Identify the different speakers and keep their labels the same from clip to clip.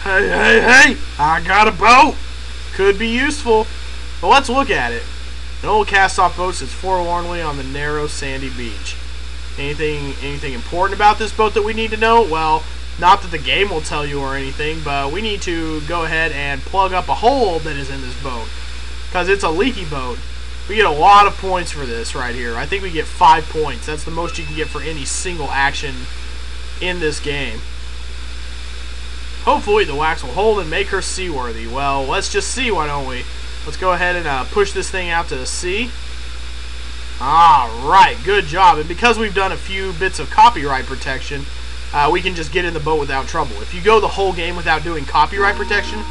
Speaker 1: Hey, hey, hey! I got a boat! Could be useful. But let's look at it. An old cast-off boat sits forlornly on the narrow, sandy beach. Anything important about this boat that we need to know? Well, not that the game will tell you or anything, but we need to go ahead and plug up a hole that is in this boat. Because it's a leaky boat. We get a lot of points for this right here. I think we get 5 points. That's the most you can get for any single action in this game. Hopefully the wax will hold and make her seaworthy. Well, let's just see, why don't we? Let's go ahead and push this thing out to the sea. Alright, good job. And because we've done a few bits of copyright protection, we can just get in the boat without trouble. If you go the whole game without doing copyright protection,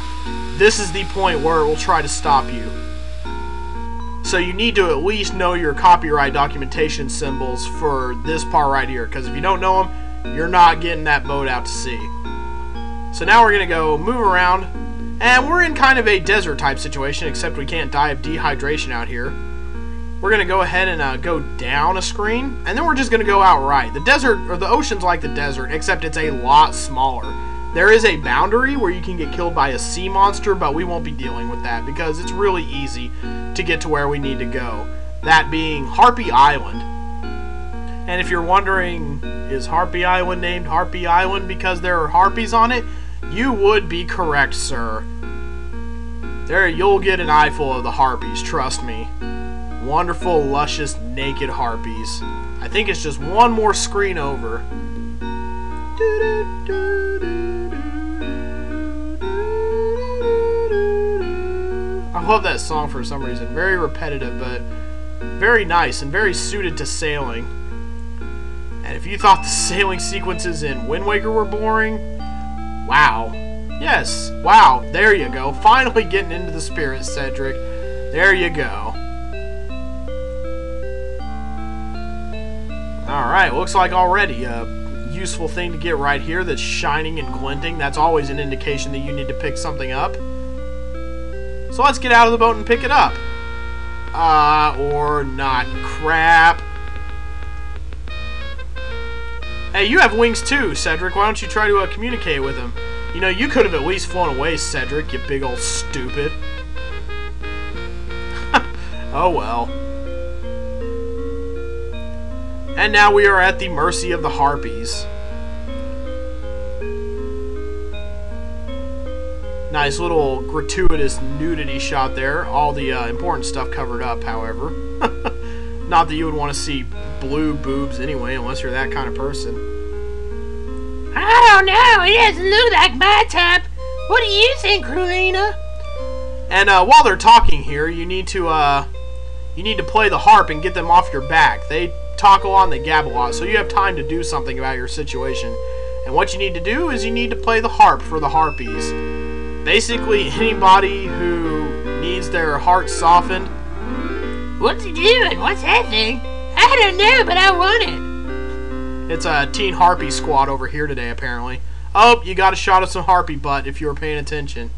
Speaker 1: this is the point where it will try to stop you. So you need to at least know your copyright documentation symbols for this part right here, because if you don't know them, you're not getting that boat out to sea. So now we're going to go move around, and we're in kind of a desert type situation, except we can't die of dehydration out here. We're going to go ahead and go down a screen, and then we're just going to go outright. The desert, or the ocean's like the desert, except it's a lot smaller. There is a boundary where you can get killed by a sea monster, but we won't be dealing with that because it's really easy to get to where we need to go. That being Harpy Island. And if you're wondering, is Harpy Island named Harpy Island because there are harpies on it? You would be correct, sir. There, you'll get an eyeful of the harpies, trust me. Wonderful, luscious, naked harpies. I think it's just one more screen over. I love that song for some reason. Very repetitive, but very nice and very suited to sailing. And if you thought the sailing sequences in Wind Waker were boring, wow. Yes, wow, there you go. Finally getting into the spirit, Cedric. There you go. Alright, looks like already a useful thing to get right here that's shining and glinting. That's always an indication that you need to pick something up. So let's get out of the boat and pick it up. Or not. Crap. Hey, you have wings too, Cedric. Why don't you try to communicate with him? You know, you could have at least flown away, Cedric, you big old stupid. Oh well. And now we are at the mercy of the Harpies. Nice little gratuitous nudity shot there. All the important stuff covered up, however. Not that you would want to see blue boobs anyway, unless you're that kind of person.
Speaker 2: I don't know. It doesn't look like my type. What do you think, Krulina?
Speaker 1: And while they're talking here, you need to play the harp and get them off your back. They talk a lot and they gab a lot, so you have time to do something about your situation. And what you need to do is you need to play the harp for the Harpies. Basically, anybody who needs their heart softened.
Speaker 2: What's he doing? What's that thing? I don't know, but I want it.
Speaker 1: It's a Teen Harpy squad over here today, apparently. Oh, you got a shot of some Harpy butt if you were paying attention.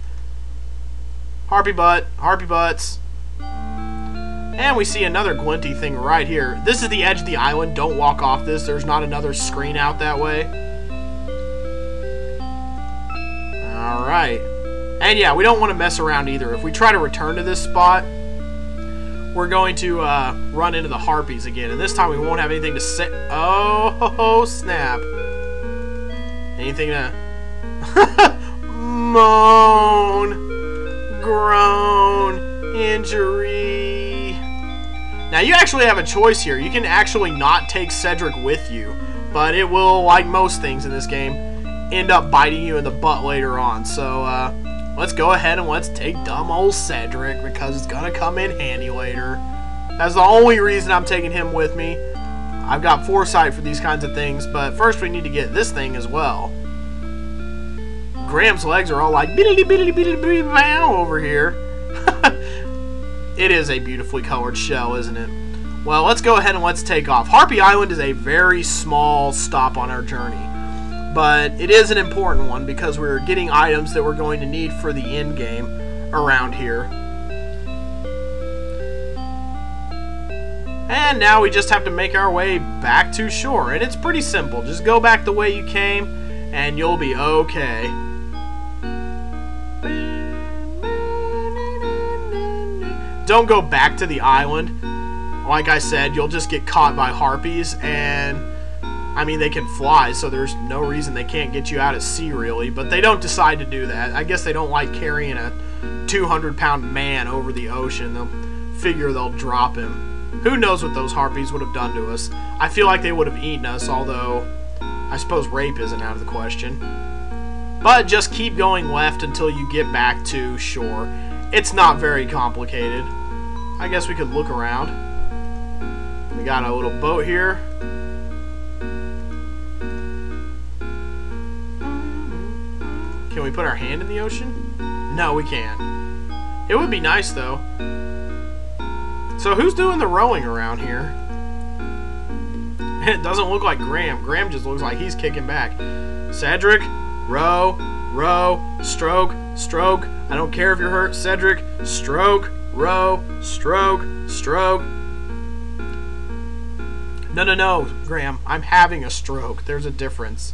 Speaker 1: Harpy butt, Harpy butts. And we see another glinty thing right here. This is the edge of the island. Don't walk off this. There's not another screen out that way. Alright. And yeah, we don't want to mess around either. If we try to return to this spot, we're going to run into the Harpies again. And this time we won't have anything to say. Oh, snap. Anything to... moan. Groan. Injury. Now you actually have a choice here. You can actually not take Cedric with you. But it will, like most things in this game, end up biting you in the butt later on. So, let's go ahead and let's take dumb old Cedric, because it's gonna come in handy later. That's the only reason I'm taking him with me. I've got foresight for these kinds of things, but first we need to get this thing as well. Graham's legs are all like biddly biddly biddly biddly bow over here. It is a beautifully colored shell, isn't it? Well, let's go ahead and let's take off. Harpy Island is a very small stop on our journey. But it is an important one because we're getting items that we're going to need for the end game around here. And now we just have to make our way back to shore. And it's pretty simple. Just go back the way you came and you'll be okay. don't go back to the island. Like I said, you'll just get caught by harpies, and I mean, they can fly, so there's no reason they can't get you out at sea, really. But they don't decide to do that. I guess they don't like carrying a 200-pound man over the ocean. They'll figure they'll drop him. Who knows what those harpies would have done to us? I feel like they would have eaten us, although I suppose rape isn't out of the question. But just keep going left until you get back to shore. It's not very complicated. I guess we could look around. We got a little boat here. Can we put our hand in the ocean? No, we can't. It would be nice, though. So who's doing the rowing around here? It doesn't look like Graham. Graham just looks like he's kicking back. Cedric, row, row, stroke, stroke. I don't care if you're hurt. Cedric, stroke, row, stroke, stroke. No, no, no, Graham. I'm having a stroke. There's a difference.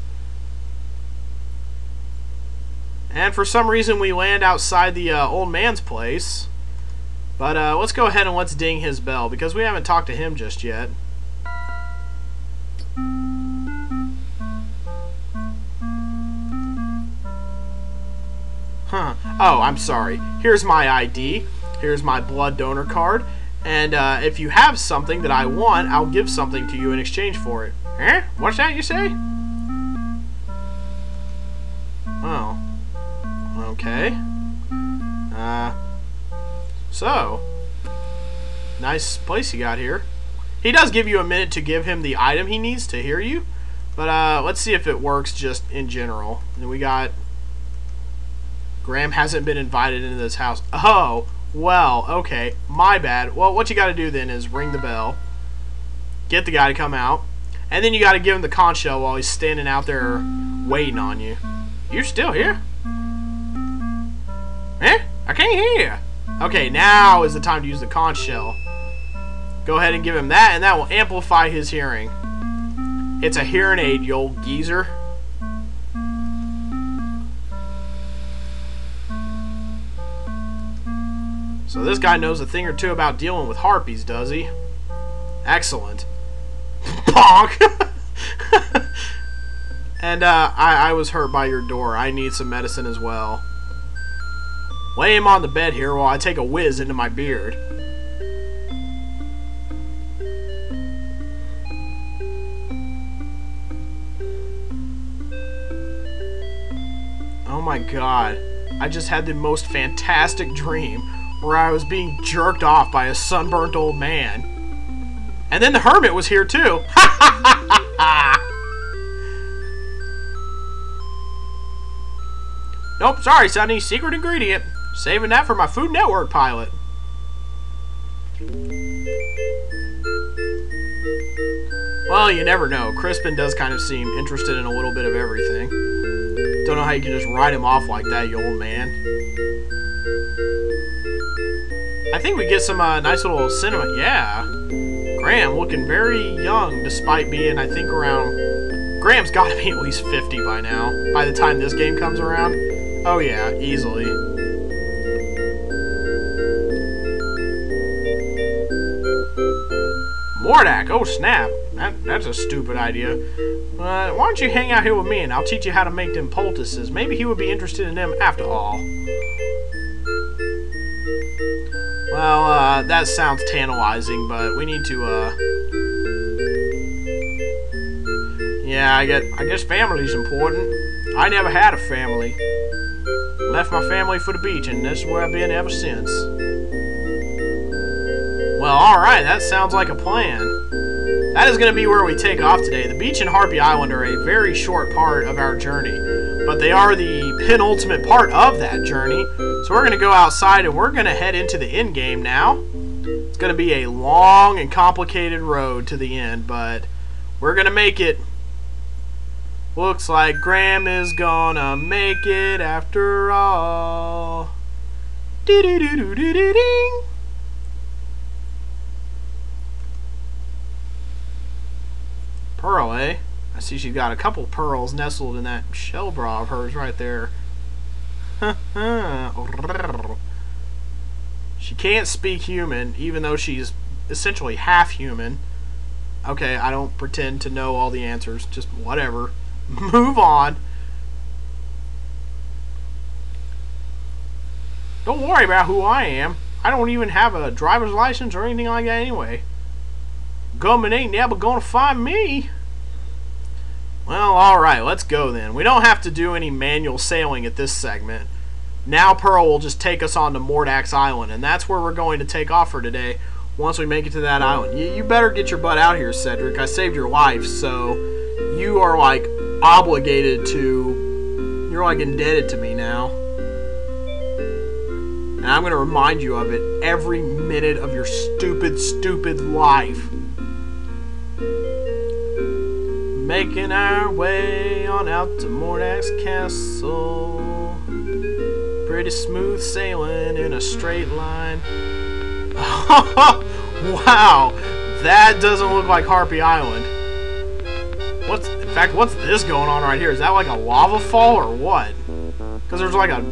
Speaker 1: And for some reason, we land outside the old man's place. But let's go ahead and let's ding his bell, because we haven't talked to him just yet. Huh. Oh, I'm sorry. Here's my ID. Here's my blood donor card. And if you have something that I want, I'll give something to you in exchange for it. Eh? What's that you say? Oh. Okay. So. Nice place you got here. He does give you a minute to give him the item he needs to hear you. But let's see if it works just in general. And we got... Graham hasn't been invited into this house. Oh, well, okay. My bad. Well, what you got to do then is ring the bell. Get the guy to come out. And then you got to give him the conch shell while he's standing out there waiting on you. You're still here? Eh? I can't hear you. Okay, now is the time to use the conch shell. Go ahead and give him that, and that will amplify his hearing. It's a hearing aid, you old geezer. So this guy knows a thing or two about dealing with harpies, does he? Excellent. Bonk! And I was hurt by your door. I need some medicine as well. Lay him on the bed here while I take a whiz into my beard. Oh my god. I just had the most fantastic dream where I was being jerked off by a sunburnt old man. And then the hermit was here too. Nope, sorry, Sonny. Secret ingredient. Saving that for my Food Network pilot. Well, you never know. Crispin does kind of seem interested in a little bit of everything. Don't know how you can just write him off like that, you old man. I think we get some nice little cinema. Yeah. Graham looking very young despite being, I think, around... Graham's got to be at least 50 by now. By the time this game comes around. Oh yeah, easily. Mordak, oh snap. That's a stupid idea. Why don't you hang out here with me and I'll teach you how to make them poultices. Maybe he would be interested in them after all. Well, that sounds tantalizing, but we need to, yeah, I guess family's important. I never had a family. Left my family for the beach, and that's where I've been ever since. Well, alright, that sounds like a plan. That is going to be where we take off today. The beach and Harpy Island are a very short part of our journey, but they are the penultimate part of that journey. So we're going to go outside, and we're going to head into the end game now. It's going to be a long and complicated road to the end, but we're going to make it. Looks like Graham is gonna make it after all. Dee-dee-doo-doo-dee-ding. Pearl, eh? I see she's got a couple pearls nestled in that shell bra of hers right there. She can't speak human, even though she's essentially half human. Okay, I don't pretend to know all the answers. Just whatever. Move on. Don't worry about who I am. I don't even have a driver's license or anything like that anyway. Government ain't never gonna find me. Well, alright, let's go then. We don't have to do any manual sailing at this segment. Now Pearl will just take us on to Mordax Island, and that's where we're going to take off for today once we make it to that island. You better get your butt out here, Cedric. I saved your life, so you are, like, obligated to... You're, like, indebted to me now. And I'm going to remind you of it every minute of your stupid, stupid life. Making our way on out to Mordax Castle. Pretty smooth sailing in a straight line. Wow, that doesn't look like Harpy Island. In fact, what's this going on right here? Is that like a lava fall or what? Because there's like a...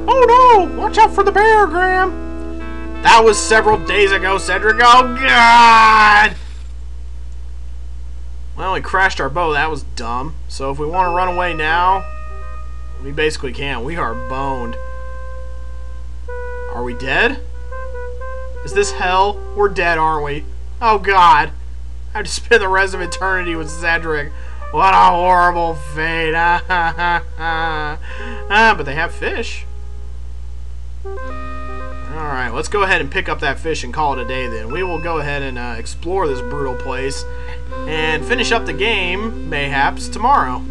Speaker 1: Oh no! Watch out for the bear, Graham! That was several days ago, Cedric. Oh God! Well, we crashed our boat. That was dumb. So if we want to run away now, we basically can't. We are boned. Are we dead? Is this hell? We're dead, aren't we? Oh God. I have to spend the rest of eternity with Cedric. What a horrible fate. But they have fish. Alright, let's go ahead and pick up that fish and call it a day then. We will go ahead and explore this brutal place and finish up the game, mayhaps, tomorrow.